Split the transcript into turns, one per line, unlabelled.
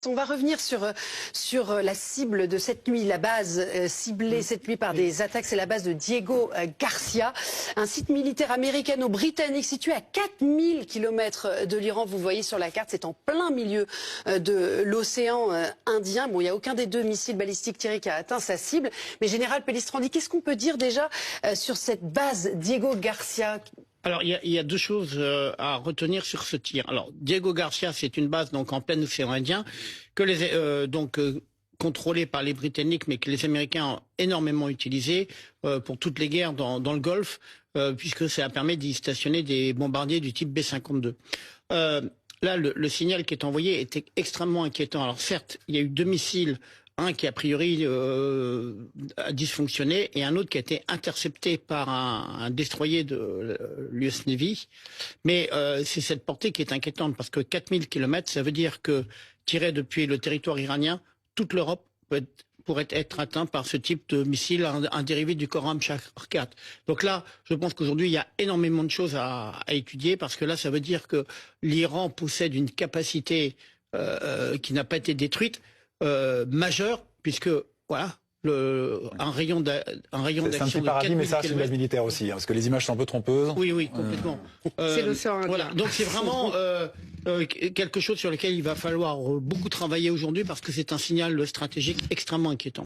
On va revenir sur la cible de cette nuit, la base ciblée cette nuit par des attaques, c'est la base de Diego Garcia, un site militaire américano-britannique situé à 4000 km de l'Iran. Vous voyez sur la carte, c'est en plein milieu de l'océan Indien. Bon, il n'y a aucun des deux missiles balistiques tirés qui a atteint sa cible. Mais Général Pellistrandi, qu'est-ce qu'on peut dire déjà sur cette base Diego Garcia ?
Alors, il y a deux choses à retenir sur ce tir. Alors, Diego Garcia, c'est une base donc en plein océan Indien que contrôlée par les Britanniques, mais que les Américains ont énormément utilisée pour toutes les guerres dans le Golfe, puisque ça permet d'y stationner des bombardiers du type B-52. Là, le signal qui est envoyé était extrêmement inquiétant. Alors, certes, il y a eu deux missiles. Un qui a priori a dysfonctionné et un autre qui a été intercepté par un destroyer de l'US Navy. Mais c'est cette portée qui est inquiétante parce que 4000 km, ça veut dire que tiré depuis le territoire iranien, toute l'Europe pourrait être atteinte par ce type de missile, un dérivé du Khorram Shahr 4. Donc là, je pense qu'aujourd'hui, il y a énormément de choses à étudier parce que là, ça veut dire que l'Iran possède une capacité qui n'a pas été détruite, majeur, puisque voilà, un rayon d'action.
C'est un petit paradis, mais ça c'est une base militaire aussi, hein, parce que les images sont un peu trompeuses.
Oui, complètement.
C'est l'océan Indien.
Voilà, donc c'est vraiment quelque chose sur lequel il va falloir beaucoup travailler aujourd'hui, parce que c'est un signal stratégique extrêmement inquiétant.